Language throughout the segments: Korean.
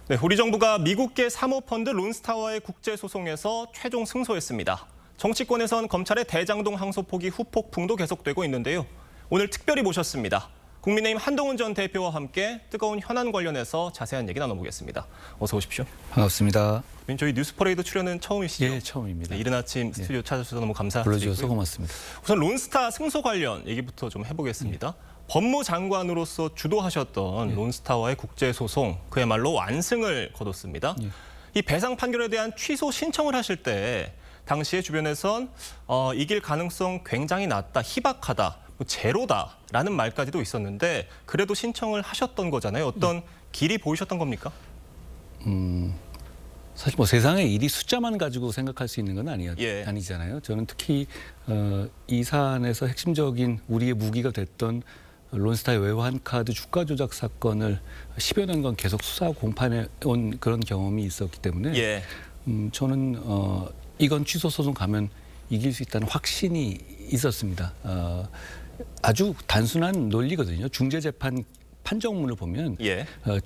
네, 우리 정부가 미국계 사모펀드 론스타와의 국제소송에서 최종 승소했습니다. 정치권에선 검찰의 대장동 항소 포기 후폭풍도 계속되고 있는데요. 오늘 특별히 모셨습니다. 국민의힘 한동훈 전 대표와 함께 뜨거운 현안 관련해서 자세한 얘기 나눠보겠습니다. 어서 오십시오. 반갑습니다. 저희 뉴스퍼레이드 출연은 처음이시죠? 예, 처음입니다. 네, 이른 아침 스튜디오 찾아주셔서 너무 감사드리고요. 불러주셔서 고맙습니다. 우선 론스타 승소 관련 얘기부터 좀 해보겠습니다. 법무장관으로서 주도하셨던 론스타와의 국제소송, 그야말로 완승을 거뒀습니다. 이 배상 판결에 대한 취소 신청을 하실 때 당시에 주변에선 이길 가능성 굉장히 낮다, 희박하다, 제로다라는 말까지도 있었는데 그래도 신청을 하셨던 거잖아요. 어떤 길이 보이셨던 겁니까? 사실 뭐 세상의 일이 숫자만 가지고 생각할 수 있는 건 아니잖아요. 저는 특히 이 사안에서 핵심적인 우리의 무기가 됐던 론스타의 외환 카드 주가 조작 사건을 10여 년간 계속 수사 공판해 온 그런 경험이 있었기 때문에 저는 이건 취소 소송 가면 이길 수 있다는 확신이 있었습니다. 아주 단순한 논리거든요. 중재재판 판정문을 보면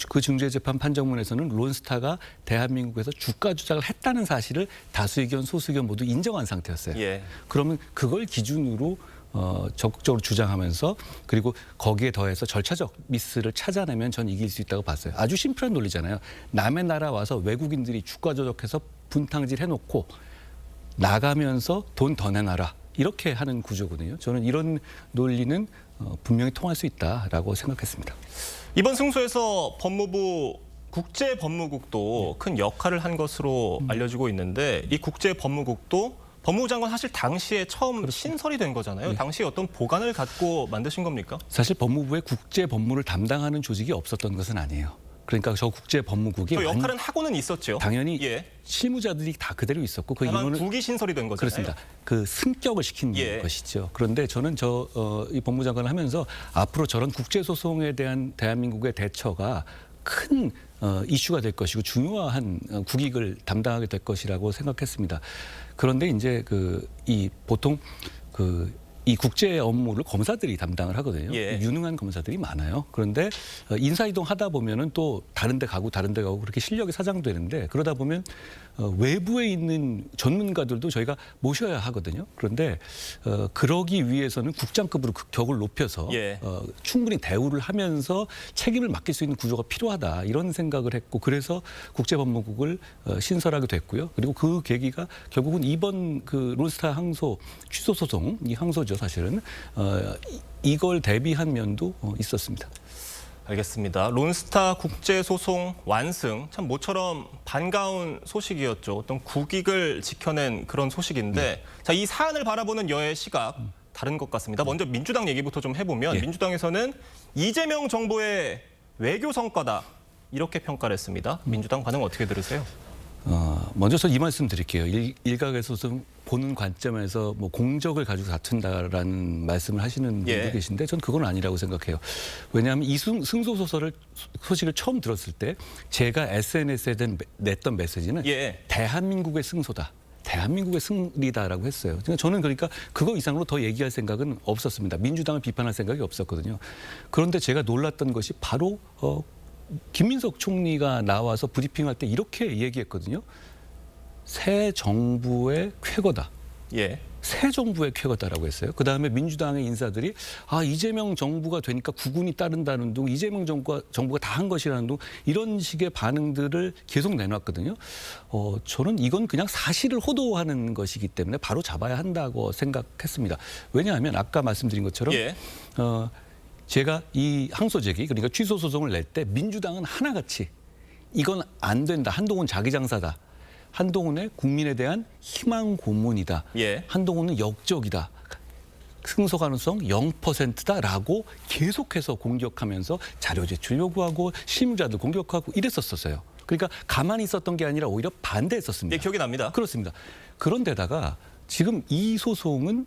그 중재재판 판정문에서는 론스타가 대한민국에서 주가 조작을 했다는 사실을 다수의견, 소수의견 모두 인정한 상태였어요. 그러면 그걸 기준으로 적극적으로 주장하면서 그리고 거기에 더해서 절차적 미스를 찾아내면 전 이길 수 있다고 봤어요. 아주 심플한 논리잖아요. 남의 나라 와서 외국인들이 주가 조작해서 분탕질 해놓고 나가면서 돈 더 내놔라. 이렇게 하는 구조거든요. 저는 이런 논리는 분명히 통할 수 있다라고 생각했습니다. 이번 승소에서 법무부 국제법무국도 큰 역할을 한 것으로 알려지고 있는데 이 국제법무국도 법무부 장관 사실 당시에 처음 신설이 된 거잖아요. 당시에 어떤 보관을 갖고 만드신 겁니까? 사실 법무부에 국제법무를 담당하는 조직이 없었던 것은 아니에요. 그러니까 저 국제법무국이 그 역할은 하고는 있었죠. 당연히 실무자들이 다 그대로 있었고 그 다만 이유는 국이 신설이 된 거잖아요. 그렇습니다. 그 승격을 시킨 것이죠. 그런데 저는 이 법무부 장관을 하면서 앞으로 저런 국제소송에 대한 대한민국의 대처가 큰 이슈가 될 것이고 중요한 국익을 담당하게 될 것이라고 생각했습니다. 그런데 이제 보통 이 국제 업무를 검사들이 담당을 하거든요. 유능한 검사들이 많아요. 그런데 인사이동 하다 보면은 또 다른 데 가고 그렇게 실력이 사장되는데 그러다 보면 외부에 있는 전문가들도 저희가 모셔야 하거든요. 그런데 그러기 위해서는 국장급으로 격을 높여서 충분히 대우를 하면서 책임을 맡길 수 있는 구조가 필요하다. 이런 생각을 했고 그래서 국제법무국을 신설하게 됐고요. 그리고 그 계기가 결국은 이번 그 론스타 항소 취소 소송, 이 항소죠 사실은 이걸 대비한 면도 있었습니다. 알겠습니다. 론스타 국제소송 완승, 참 모처럼 반가운 소식이었죠. 어떤 국익을 지켜낸 그런 소식인데 자, 이 사안을 바라보는 여의 시각 다른 것 같습니다. 먼저 민주당 얘기부터 좀 해보면 민주당에서는 이재명 정부의 외교 성과다 이렇게 평가를 했습니다. 민주당 반응 어떻게 들으세요? 먼저 저 이 말씀 드릴게요. 일각에서 좀 보는 관점에서 뭐 공적을 가지고 다툰다라는 말씀을 하시는 분이 계신데 전 그건 아니라고 생각해요. 왜냐하면 이 승소 소식을 처음 들었을 때 제가 SNS에 냈던 메시지는 대한민국의 승소다. 대한민국의 승리다라고 했어요. 저는 그러니까 그거 이상으로 더 얘기할 생각은 없었습니다. 민주당을 비판할 생각이 없었거든요. 그런데 제가 놀랐던 것이 바로 김민석 총리가 나와서 브리핑할 때 이렇게 얘기했거든요. 새 정부의 쾌거다. 새 정부의 쾌거다라고 했어요. 그다음에 민주당의 인사들이 이재명 정부가 되니까 국군이 따른다는 둥, 이재명 정부가 다 한 것이라는 둥 이런 식의 반응들을 계속 내놨거든요. 저는 이건 그냥 사실을 호도하는 것이기 때문에 바로 잡아야 한다고 생각했습니다. 왜냐하면 아까 말씀드린 것처럼 제가 이 항소제기 그러니까 취소 소송을 낼 때 민주당은 하나같이 이건 안 된다. 한동훈 자기 장사다. 한동훈의 국민에 대한 희망 고문이다. 한동훈은 역적이다. 승소 가능성 0%다라고 계속해서 공격하면서 자료 제출 요구하고 실무자들 공격하고 이랬었어요. 그러니까 가만히 있었던 게 아니라 오히려 반대했었습니다. 기억이 납니다. 그렇습니다. 그런데다가 지금 이 소송은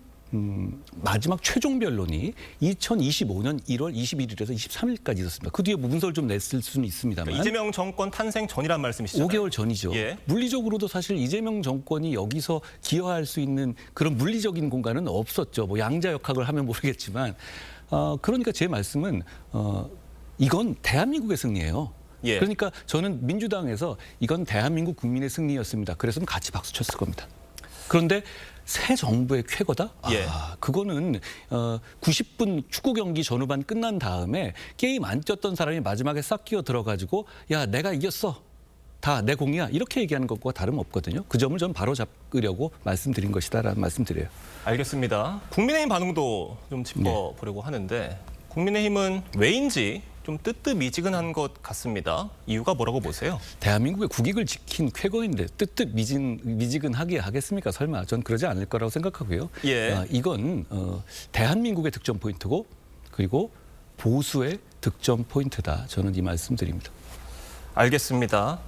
마지막 최종 변론이 2025년 1월 21일에서 23일까지 있었습니다. 그 뒤에 문서를 좀 냈을 수는 있습니다만. 그러니까 이재명 정권 탄생 전이란 말씀이시죠? 5개월 전이죠. 물리적으로도 사실 이재명 정권이 여기서 기여할 수 있는 그런 물리적인 공간은 없었죠. 뭐 양자역학을 하면 모르겠지만. 그러니까 제 말씀은 이건 대한민국의 승리예요. 예. 그러니까 저는 민주당에서 이건 대한민국 국민의 승리였습니다. 그랬으면 같이 박수 쳤을 겁니다. 그런데 새 정부의 쾌거다? 예. 그거는 90분 축구 경기 전후반 끝난 다음에 게임 안 뛰었던 사람이 마지막에 싹 끼어 들어가지고 야 내가 이겼어. 다 내 공이야. 이렇게 얘기하는 것과 다름없거든요. 그 점을 좀 바로 잡으려고 말씀드린 것이다라는 말씀드려요. 알겠습니다. 국민의힘 반응도 좀 짚어보려고 하는데 국민의힘은 왜인지 좀 뜨뜻미지근한 것 같습니다. 이유가 뭐라고 보세요? 대한민국의 국익을 지킨 쾌거인데 뜨뜻미지근하게 하겠습니까? 설마 전 그러지 않을 거라고 생각하고요. 예. 이건 대한민국의 득점 포인트고 그리고 보수의 득점 포인트다. 저는 이 말씀드립니다. 알겠습니다.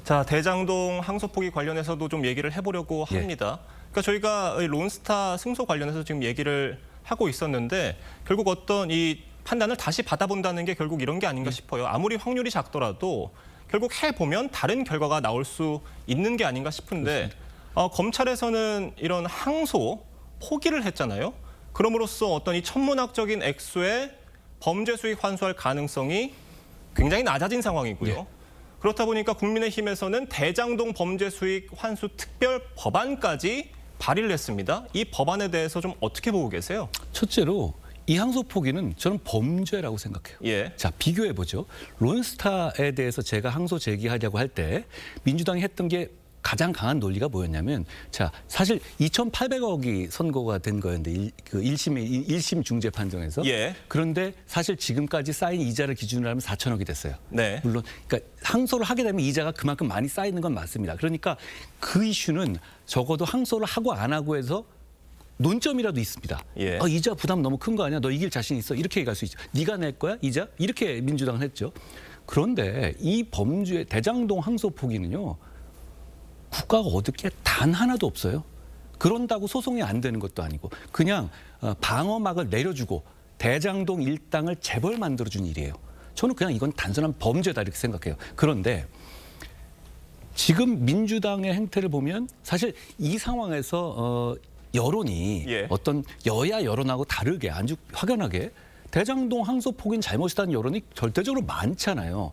자, 대장동 항소포기 관련해서도 좀 얘기를 해보려고 예. 합니다. 그러니까 저희가 이 론스타 승소 관련해서 지금 얘기를 하고 있었는데 결국 어떤 이 판단을 다시 받아본다는 게 결국 이런 게 아닌가 싶어요. 아무리 확률이 작더라도 결국 해보면 다른 결과가 나올 수 있는 게 아닌가 싶은데 검찰에서는 이런 항소 포기를 했잖아요. 그럼으로써 어떤 이 천문학적인 액수의 범죄 수익 환수할 가능성이 굉장히 낮아진 상황이고요. 예. 그렇다 보니까 국민의힘에서는 대장동 범죄 수익 환수 특별 법안까지 발의를 했습니다. 이 법안에 대해서 좀 어떻게 보고 계세요? 첫째로 이 항소 포기는 저는 범죄라고 생각해요. 예. 자, 비교해 보죠. 론스타에 대해서 제가 항소 제기하려고 할 때 민주당이 했던 게 가장 강한 논리가 뭐였냐면, 자, 사실 2,800억이 선고가 된 거였는데 그 1심 중재 판정에서. 예. 그런데 사실 지금까지 쌓인 이자를 기준으로 하면 4천억이 됐어요. 네. 물론 그러니까 항소를 하게 되면 이자가 그만큼 많이 쌓이는 건 맞습니다. 그러니까 그 이슈는 적어도 항소를 하고 안 하고 해서 논점이라도 있습니다. 예. 이자 부담 너무 큰 거 아니야? 너 이길 자신 있어? 이렇게 얘기할 수 있죠. 네가 낼 거야? 이자? 이렇게 민주당은 했죠. 그런데 이 범죄 대장동 항소 포기는요. 국가가 얻을 게 단 하나도 없어요. 그런다고 소송이 안 되는 것도 아니고 그냥 방어막을 내려주고 대장동 일당을 재벌 만들어준 일이에요. 저는 그냥 이건 단순한 범죄다 이렇게 생각해요. 그런데 지금 민주당의 행태를 보면 사실 이 상황에서 여론이 예. 어떤 여야 여론하고 다르게 아주 확연하게 대장동 항소 포기는 잘못이다는 여론이 절대적으로 많잖아요.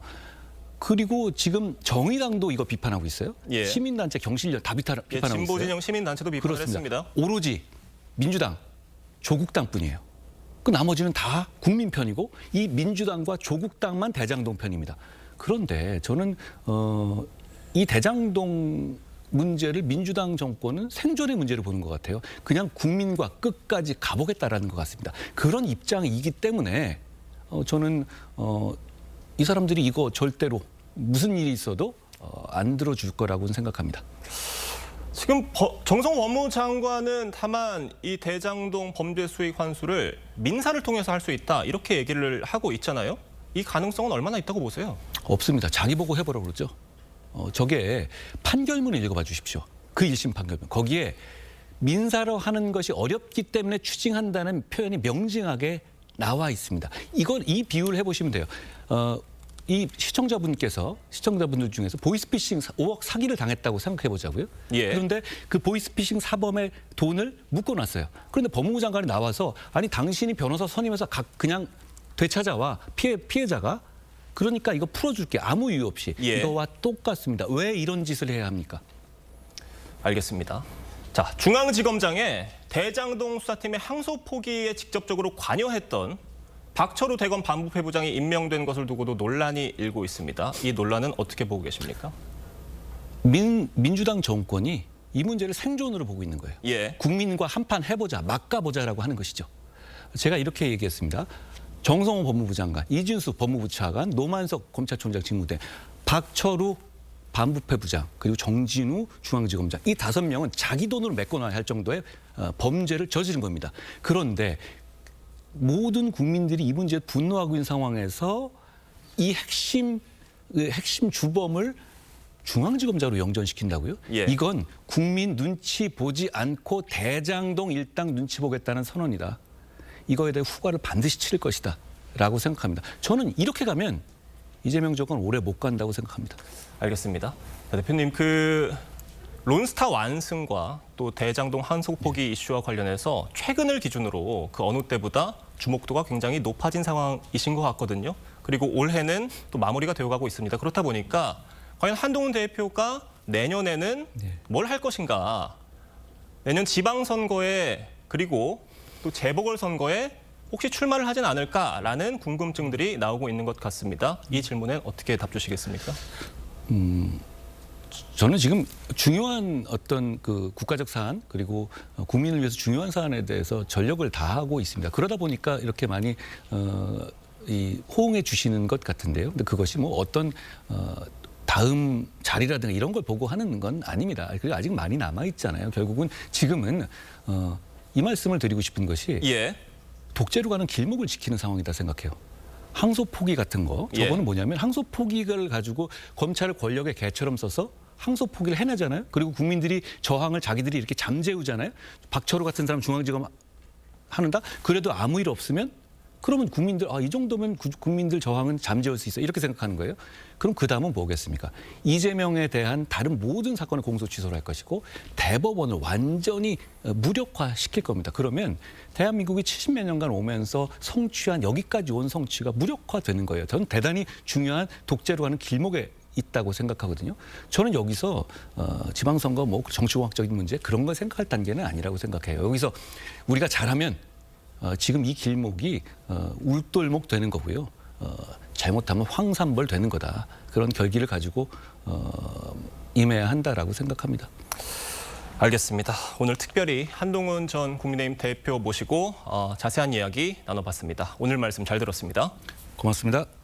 그리고 지금 정의당도 이거 비판하고 있어요. 예. 시민단체 경실련 다 비판하고 예, 있어요. 진보 진영 시민단체도 비판을 그렇습니다. 했습니다. 오로지 민주당, 조국당뿐이에요. 그 나머지는 다 국민 편이고 이 민주당과 조국당만 대장동 편입니다. 그런데 저는 이 대장동 문제를 민주당 정권은 생존의 문제로 보는 것 같아요. 그냥 국민과 끝까지 가보겠다라는 것 같습니다. 그런 입장이기 때문에 저는 이 사람들이 이거 절대로 무슨 일이 있어도 안 들어줄 거라고는 생각합니다. 지금 정성호 법무장관은 다만 이 대장동 범죄 수익 환수를 민사를 통해서 할 수 있다 이렇게 얘기를 하고 있잖아요. 이 가능성은 얼마나 있다고 보세요? 없습니다. 자기 보고 해보라고 그러죠. 저게 판결문을 읽어봐 주십시오. 그 1심 판결문. 거기에 민사로 하는 것이 어렵기 때문에 추징한다는 표현이 명징하게 나와 있습니다. 이 비유를 해보시면 돼요. 이 시청자분들 중에서 보이스피싱 5억 사기를 당했다고 생각해 보자고요. 예. 그런데 그 보이스피싱 사범의 돈을 묶어놨어요. 그런데 법무부 장관이 나와서 아니 당신이 변호사 선임해서 그냥 되찾아와 피해자가 그러니까 이거 풀어줄게 아무 이유 없이 예. 이거와 똑같습니다. 왜 이런 짓을 해야 합니까? 알겠습니다. 자, 중앙지검장에 대장동 수사팀의 항소 포기에 직접적으로 관여했던 박철우 대검 반부패 부장이 임명된 것을 두고도 논란이 일고 있습니다. 이 논란은 어떻게 보고 계십니까? 민주당 정권이 이 문제를 생존으로 보고 있는 거예요. 예. 국민과 한판 해보자, 막가보자라고 하는 것이죠. 제가 이렇게 얘기했습니다. 정성호 법무부 장관, 이준수 법무부 차관, 노만석 검찰총장 직무대, 박철우 반부패 부장, 그리고 정진우 중앙지검장 이 5명은 자기 돈으로 메꿔놔야 할 정도의 범죄를 저지른 겁니다. 그런데 모든 국민들이 이 문제에 분노하고 있는 상황에서 이 핵심 주범을 중앙지검장으로 영전시킨다고요? 예. 이건 국민 눈치 보지 않고 대장동 일당 눈치 보겠다는 선언이다. 이거에 대해 후과를 반드시 치를 것이다 라고 생각합니다. 저는 이렇게 가면 이재명 정권 오래 못 간다고 생각합니다. 알겠습니다. 대표님, 론스타 완승과 또 대장동 항소 포기 이슈와 관련해서 최근을 기준으로 그 어느 때보다 주목도가 굉장히 높아진 상황이신 것 같거든요. 그리고 올해는 또 마무리가 되어가고 있습니다. 그렇다 보니까 과연 한동훈 대표가 내년에는 뭘 할 것인가? 내년 지방선거에 그리고 또 재보궐선거에 혹시 출마를 하진 않을까라는 궁금증들이 나오고 있는 것 같습니다. 이 질문에 어떻게 답 주시겠습니까? 저는 지금 중요한 어떤 그 국가적 사안 그리고 국민을 위해서 중요한 사안에 대해서 전력을 다하고 있습니다. 그러다 보니까 이렇게 많이 이 호응해 주시는 것 같은데요. 근데 그것이 뭐 어떤 다음 자리라든가 이런 걸 보고 하는 건 아닙니다. 그리고 아직 많이 남아 있잖아요. 결국은 지금은 이 말씀을 드리고 싶은 것이 예. 독재로 가는 길목을 지키는 상황이다 생각해요. 항소 포기 같은 거 저거는 뭐냐면 항소 포기를 가지고 검찰을 권력의 개처럼 써서 항소 포기를 해내잖아요. 그리고 국민들이 저항을 자기들이 이렇게 잠재우잖아요. 박철호 같은 사람 중앙지검 하는다. 그래도 아무 일 없으면 그러면 국민들 이 정도면 국민들 저항은 잠재울 수 있어 이렇게 생각하는 거예요. 그럼 그 다음은 뭐겠습니까? 이재명에 대한 다른 모든 사건을 공소 취소를 할 것이고 대법원을 완전히 무력화시킬 겁니다. 그러면 대한민국이 70몇 년간 오면서 성취한 여기까지 온 성취가 무력화되는 거예요. 저는 대단히 중요한 독재로 가는 길목에 있다고 생각하거든요. 저는 여기서 지방선거 뭐 정치공학적인 문제 그런 걸 생각할 단계는 아니라고 생각해요. 여기서 우리가 잘하면 지금 이 길목이 울돌목 되는 거고요. 잘못하면 황산벌 되는 거다. 그런 결기를 가지고 임해야 한다라고 생각합니다. 알겠습니다. 오늘 특별히 한동훈 전 국민의힘 대표 모시고 자세한 이야기 나눠봤습니다. 오늘 말씀 잘 들었습니다. 고맙습니다.